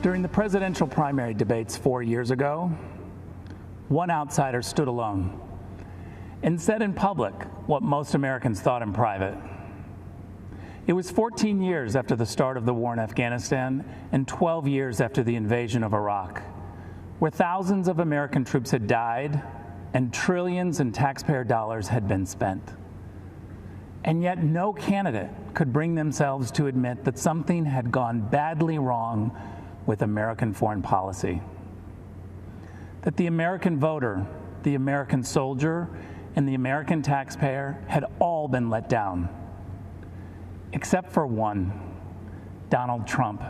During the presidential primary debates 4 years ago, one outsider stood alone and said in public what most Americans thought in private. It was 14 years after the start of the war in Afghanistan and 12 years after the invasion of Iraq, where thousands of American troops had died and trillions in taxpayer dollars had been spent. And yet no candidate could bring themselves to admit that something had gone badly wrong with American foreign policy. That the American voter, the American soldier, and the American taxpayer had all been let down. Except for one, Donald Trump.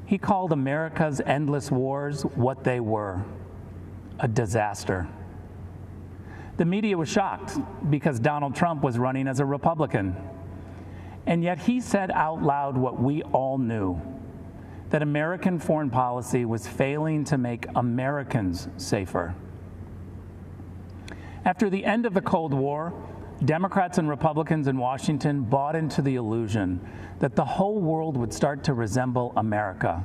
He called America's endless wars what they were, a disaster. The media was shocked because Donald Trump was running as a Republican. And yet he said out loud what we all knew, that American foreign policy was failing to make Americans safer. After the end of the Cold War, Democrats and Republicans in Washington bought into the illusion that the whole world would start to resemble America.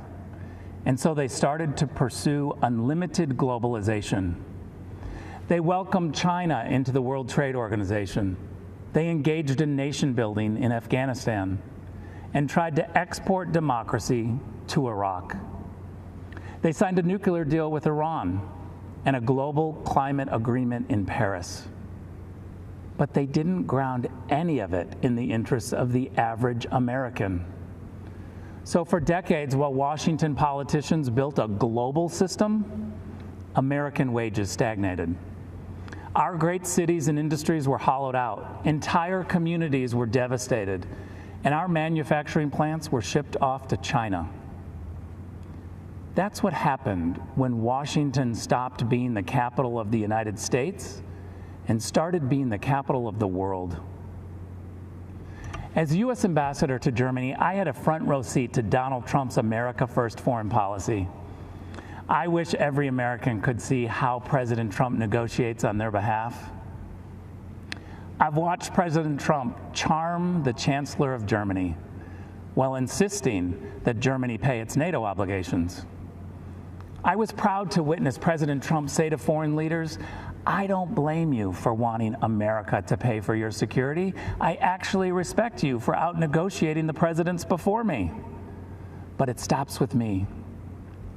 And so they started to pursue unlimited globalization. They welcomed China into the World Trade Organization. They engaged in nation building in Afghanistan and tried to export democracy to Iraq. They signed a nuclear deal with Iran and a global climate agreement in Paris. But they didn't ground any of it in the interests of the average American. So for decades, while Washington politicians built a global system, American wages stagnated. Our great cities and industries were hollowed out. Entire communities were devastated, and our manufacturing plants were shipped off to China. That's what happened when Washington stopped being the capital of the United States and started being the capital of the world. As U.S. ambassador to Germany, I had a front row seat to Donald Trump's America First foreign policy. I wish every American could see how President Trump negotiates on their behalf. I've watched President Trump charm the Chancellor of Germany while insisting that Germany pay its NATO obligations. I was proud to witness President Trump say to foreign leaders, "I don't blame you for wanting America to pay for your security. I actually respect you for out-negotiating the presidents before me. But it stops with me.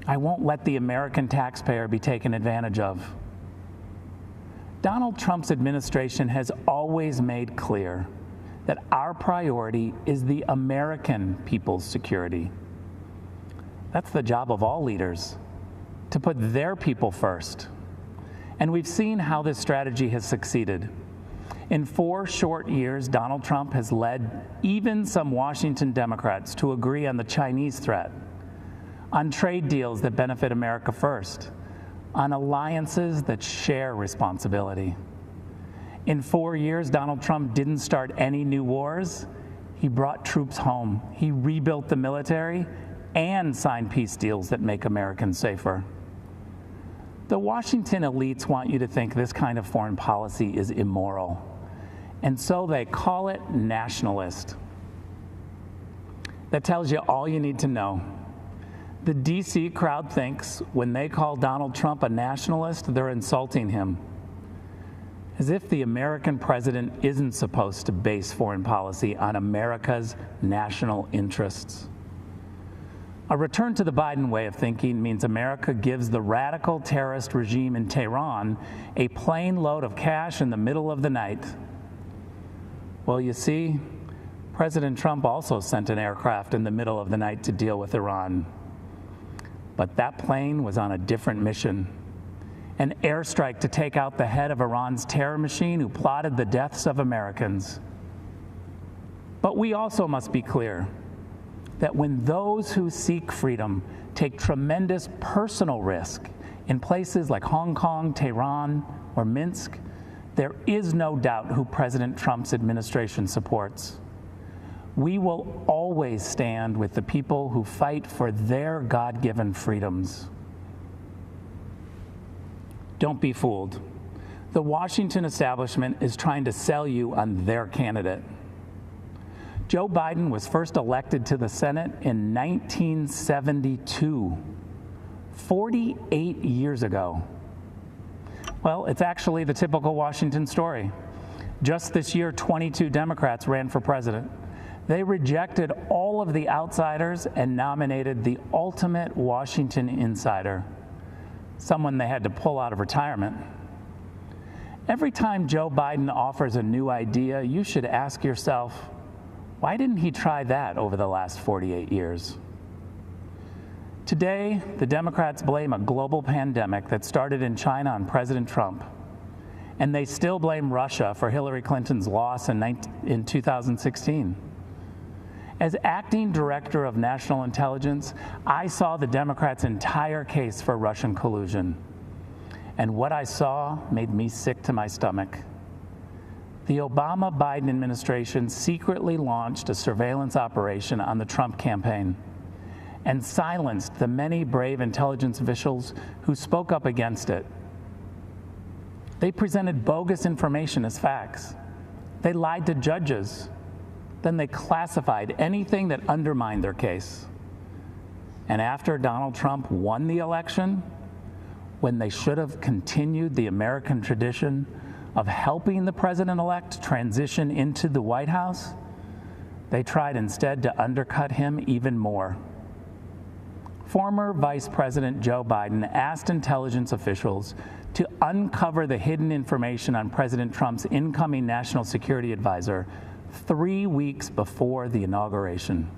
I won't let the American taxpayer be taken advantage of." Donald Trump's administration has always made clear that our priority is the American people's security. That's the job of all leaders, to put their people first. And we've seen how this strategy has succeeded. In 4 short years, Donald Trump has led even some Washington Democrats to agree on the Chinese threat, on trade deals that benefit America first, on alliances that share responsibility. In 4 years, Donald Trump didn't start any new wars. He brought troops home. He rebuilt the military and signed peace deals that make Americans safer. The Washington elites want you to think this kind of foreign policy is immoral, and so they call it nationalist. That tells you all you need to know. The D.C. crowd thinks when they call Donald Trump a nationalist, they're insulting him, as if the American president isn't supposed to base foreign policy on America's national interests. A return to the Biden way of thinking means America gives the radical terrorist regime in Tehran a plane load of cash in the middle of the night. Well, you see, President Trump also sent an aircraft in the middle of the night to deal with Iran. But that plane was on a different mission, an airstrike to take out the head of Iran's terror machine who plotted the deaths of Americans. But we also must be clear that when those who seek freedom take tremendous personal risk in places like Hong Kong, Tehran, or Minsk, there is no doubt who President Trump's administration supports. We will always stand with the people who fight for their God-given freedoms. Don't be fooled. The Washington establishment is trying to sell you on their candidate. Joe Biden was first elected to the Senate in 1972, 48 years ago. Well, it's actually the typical Washington story. Just this year, 22 Democrats ran for president. They rejected all of the outsiders and nominated the ultimate Washington insider, someone they had to pull out of retirement. Every time Joe Biden offers a new idea, you should ask yourself, why didn't he try that over the last 48 years? Today, the Democrats blame a global pandemic that started in China on President Trump. And they still blame Russia for Hillary Clinton's loss in 2016. As acting director of national intelligence, I saw the Democrats' entire case for Russian collusion. And what I saw made me sick to my stomach. The Obama-Biden administration secretly launched a surveillance operation on the Trump campaign and silenced the many brave intelligence officials who spoke up against it. They presented bogus information as facts. They lied to judges. Then they classified anything that undermined their case. And after Donald Trump won the election, when they should have continued the American tradition of helping the president-elect transition into the White House, they tried instead to undercut him even more. Former Vice President Joe Biden asked intelligence officials to uncover the hidden information on President Trump's incoming national security advisor 3 weeks before the inauguration.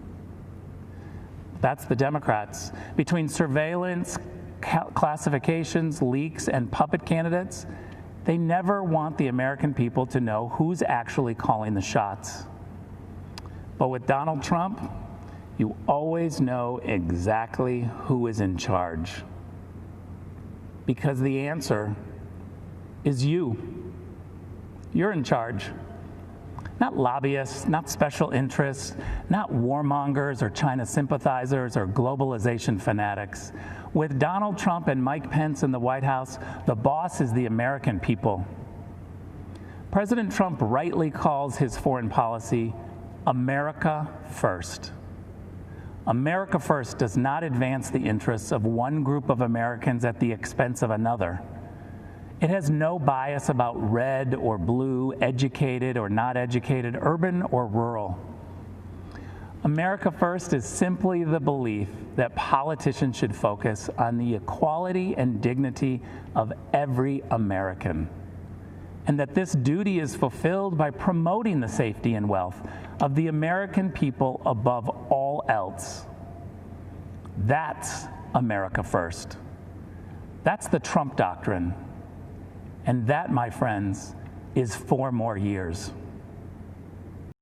That's the Democrats. Between surveillance, classifications, leaks, and puppet candidates, they never want the American people to know who's actually calling the shots. But with Donald Trump, you always know exactly who is in charge. Because the answer is you. You're in charge. Not lobbyists, not special interests, not warmongers or China sympathizers or globalization fanatics. With Donald Trump and Mike Pence in the White House, the boss is the American people. President Trump rightly calls his foreign policy America First. America First does not advance the interests of one group of Americans at the expense of another. It has no bias about red or blue, educated or not educated, urban or rural. America First is simply the belief that politicians should focus on the equality and dignity of every American, and that this duty is fulfilled by promoting the safety and wealth of the American people above all else. That's America First. That's the Trump doctrine. And that, my friends, is 4 more years.